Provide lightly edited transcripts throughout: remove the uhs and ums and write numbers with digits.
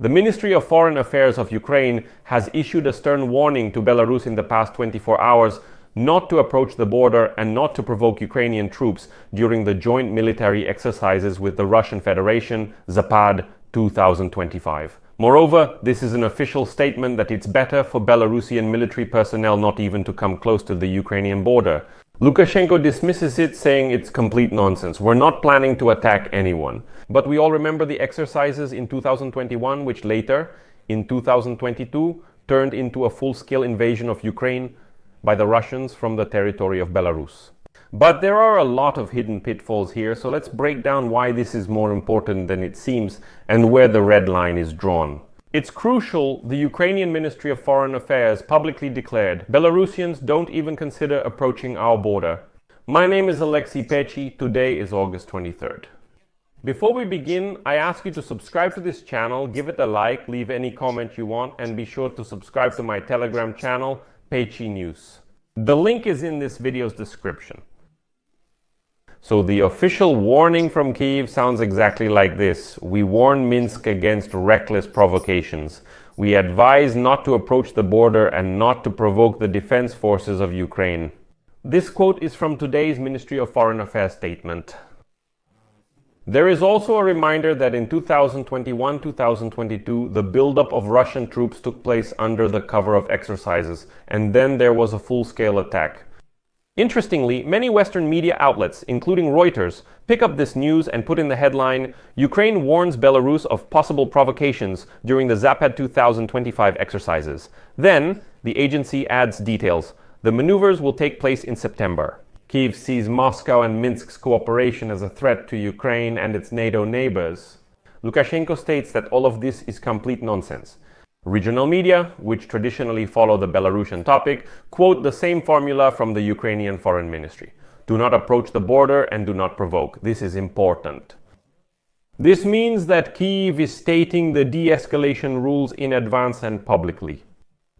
The Ministry of Foreign Affairs of Ukraine has issued a stern warning to Belarus in the past 24 hours not to approach the border and not to provoke Ukrainian troops during the joint military exercises with the Russian Federation, Zapad 2025. Moreover, this is an official statement that it's better for Belarusian military personnel not even to come close to the Ukrainian border. Lukashenko dismisses it, saying it's complete nonsense. We're not planning to attack anyone. But we all remember the exercises in 2021, which later, in 2022, turned into a full-scale invasion of Ukraine by the Russians from the territory of Belarus. But there are a lot of hidden pitfalls here, so let's break down why this is more important than it seems and where the red line is drawn. It's crucial the Ukrainian Ministry of Foreign Affairs publicly declared Belarusians don't even consider approaching our border. My name is Pechiy. Today is August 23rd. Before we begin, I ask you to subscribe to this channel, give it a like, leave any comment you want, and be sure to subscribe to my Telegram channel, Pechiy News. The link is in this video's description. So the official warning from Kyiv sounds exactly like this. We warn Minsk against reckless provocations. We advise not to approach the border and not to provoke the defense forces of Ukraine. This quote is from today's Ministry of Foreign Affairs statement. There is also a reminder that in 2021-2022, the buildup of Russian troops took place under the cover of exercises, and then there was a full-scale attack. Interestingly, many Western media outlets, including Reuters, pick up this news and put in the headline, Ukraine warns Belarus of possible provocations during the Zapad 2025 exercises. Then, the agency adds details. The maneuvers will take place in September. Kyiv sees Moscow and Minsk's cooperation as a threat to Ukraine and its NATO neighbors. Lukashenko states that all of this is complete nonsense. Regional media, which traditionally follow the Belarusian topic, quote the same formula from the Ukrainian Foreign Ministry. Do not approach the border and do not provoke. This is important. This means that Kyiv is stating the de-escalation rules in advance and publicly.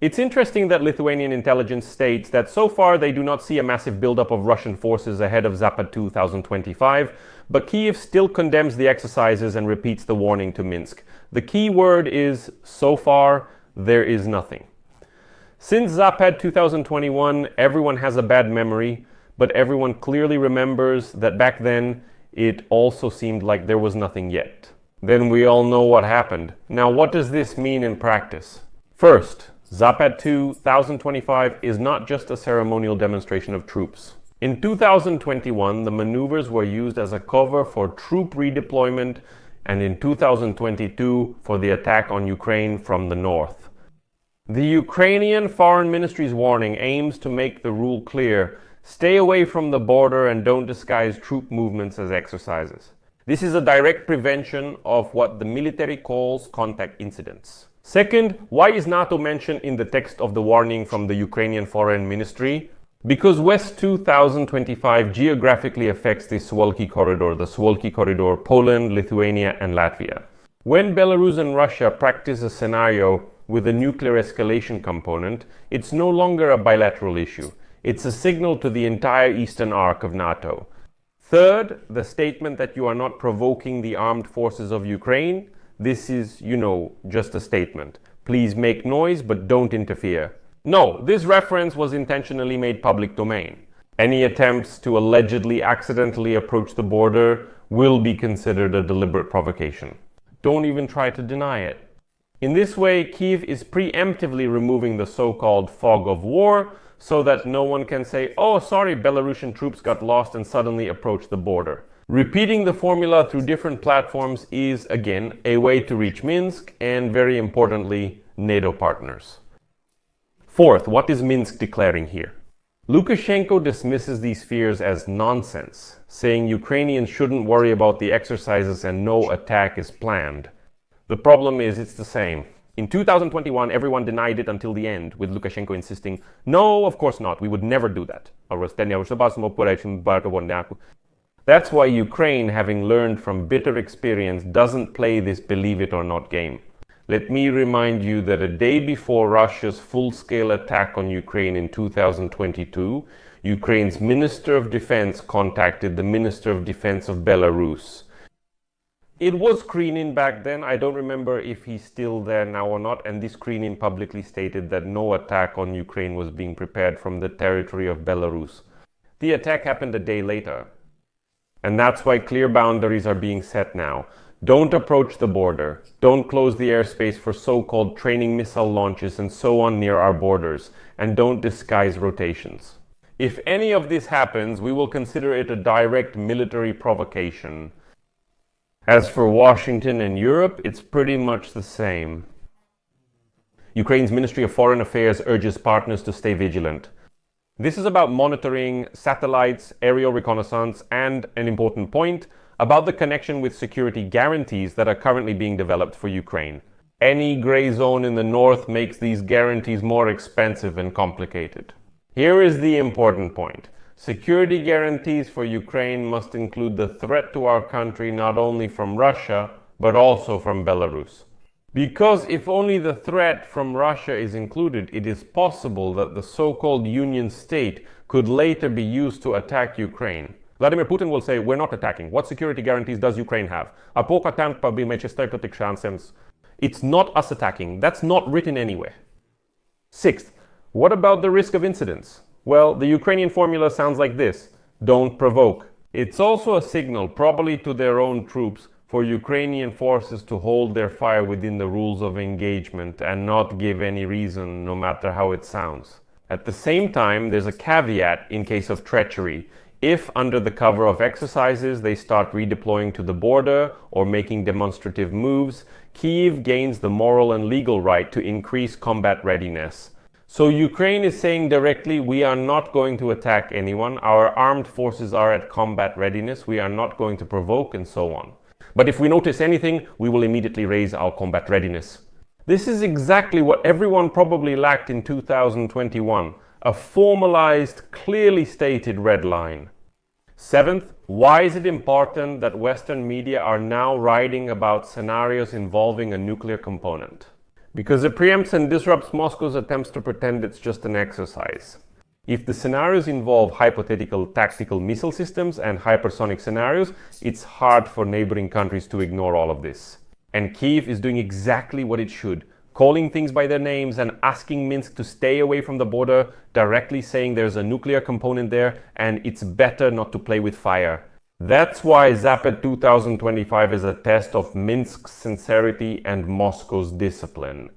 It's interesting that Lithuanian intelligence states that so far they do not see a massive buildup of Russian forces ahead of Zapad 2025, but Kyiv still condemns the exercises and repeats the warning to Minsk. The key word is, so far, there is nothing. Since Zapad 2021, everyone has a bad memory, but everyone clearly remembers that back then, it also seemed like there was nothing yet. Then we all know what happened. Now, what does this mean in practice? First, Zapad 2025 is not just a ceremonial demonstration of troops. In 2021, the maneuvers were used as a cover for troop redeployment, and in 2022 for the attack on Ukraine from the north. The Ukrainian Foreign Ministry's warning aims to make the rule clear: stay away from the border and don't disguise troop movements as exercises. This is a direct prevention of what the military calls contact incidents. Second, why is NATO mentioned in the text of the warning from the Ukrainian Foreign Ministry? Because West-2025 geographically affects the Suwalki corridor, Poland, Lithuania, and Latvia. When Belarus and Russia practice a scenario with a nuclear escalation component, it's no longer a bilateral issue. It's a signal to the entire eastern arc of NATO. Third, the statement that you are not provoking the armed forces of Ukraine. This is, just a statement. Please make noise, but don't interfere. No, this reference was intentionally made public domain. Any attempts to allegedly accidentally approach the border will be considered a deliberate provocation. Don't even try to deny it. In this way, Kyiv is preemptively removing the so-called fog of war so that no one can say, oh, sorry, Belarusian troops got lost and suddenly approached the border. Repeating the formula through different platforms is, again, a way to reach Minsk and, very importantly, NATO partners. Fourth, what is Minsk declaring here? Lukashenko dismisses these fears as nonsense, saying Ukrainians shouldn't worry about the exercises and no attack is planned. The problem is it's the same. In 2021, everyone denied it until the end, with Lukashenko insisting, no, of course not, we would never do that. That's why Ukraine, having learned from bitter experience, doesn't play this believe it or not game. Let me remind you that a day before Russia's full-scale attack on Ukraine in 2022, Ukraine's Minister of Defense contacted the Minister of Defense of Belarus. It was Krinin back then. I don't remember if he's still there now or not. And this Krinin publicly stated that no attack on Ukraine was being prepared from the territory of Belarus. The attack happened a day later. And that's why clear boundaries are being set now. Don't approach the border. Don't close the airspace for so-called training missile launches and so on near our borders. And don't disguise rotations. If any of this happens, we will consider it a direct military provocation. As for Washington and Europe, it's pretty much the same. Ukraine's Ministry of Foreign Affairs urges partners to stay vigilant. This is about monitoring satellites, aerial reconnaissance, and, an important point, about the connection with security guarantees that are currently being developed for Ukraine. Any gray zone in the north makes these guarantees more expensive and complicated. Here is the important point. Security guarantees for Ukraine must include the threat to our country not only from Russia, but also from Belarus. Because if only the threat from Russia is included, it is possible that the so-called Union State could later be used to attack Ukraine. Vladimir Putin will say, we're not attacking. What security guarantees does Ukraine have? It's not us attacking. That's not written anywhere. Sixth, what about the risk of incidents? Well, the Ukrainian formula sounds like this: don't provoke. It's also a signal, probably to their own troops, for Ukrainian forces to hold their fire within the rules of engagement and not give any reason, no matter how it sounds. At the same time, there's a caveat in case of treachery. If, under the cover of exercises, they start redeploying to the border or making demonstrative moves, Kyiv gains the moral and legal right to increase combat readiness. So Ukraine is saying directly, we are not going to attack anyone, our armed forces are at combat readiness, we are not going to provoke, and so on. But if we notice anything, we will immediately raise our combat readiness. This is exactly what everyone probably lacked in 2021, a formalized, clearly stated red line. Seventh, why is it important that Western media are now writing about scenarios involving a nuclear component? Because it preempts and disrupts Moscow's attempts to pretend it's just an exercise. If the scenarios involve hypothetical tactical missile systems and hypersonic scenarios, it's hard for neighboring countries to ignore all of this. And Kyiv is doing exactly what it should, calling things by their names and asking Minsk to stay away from the border, directly saying there's a nuclear component there and it's better not to play with fire. That's why Zapad 2025 is a test of Minsk's sincerity and Moscow's discipline.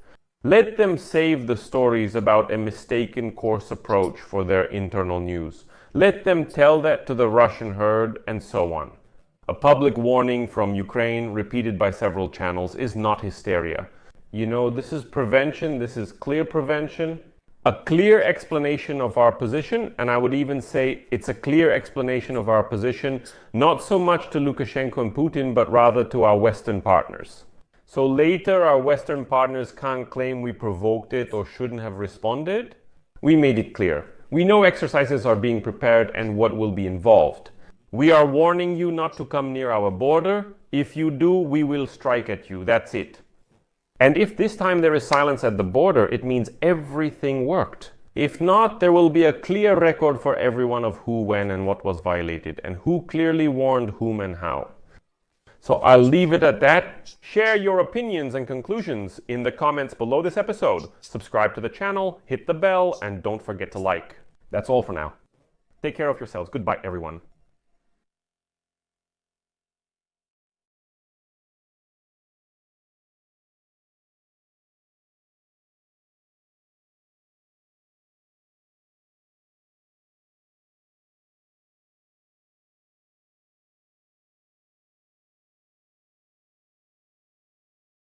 Let them save the stories about a mistaken course approach for their internal news. Let them tell that to the Russian herd, and so on. A public warning from Ukraine, repeated by several channels, is not hysteria. You know, this is prevention, this is clear prevention. A clear explanation of our position, and I would even say it's a clear explanation of our position, not so much to Lukashenko and Putin, but rather to our Western partners. So later our Western partners can't claim we provoked it or shouldn't have responded. We made it clear. We know exercises are being prepared and what will be involved. We are warning you not to come near our border. If you do, we will strike at you. That's it. And if this time there is silence at the border, it means everything worked. If not, there will be a clear record for everyone of who, when, and what was violated, and who clearly warned whom and how. So I'll leave it at that. Share your opinions and conclusions in the comments below this episode. Subscribe to the channel, hit the bell, and don't forget to like. That's all for now. Take care of yourselves. Goodbye, everyone.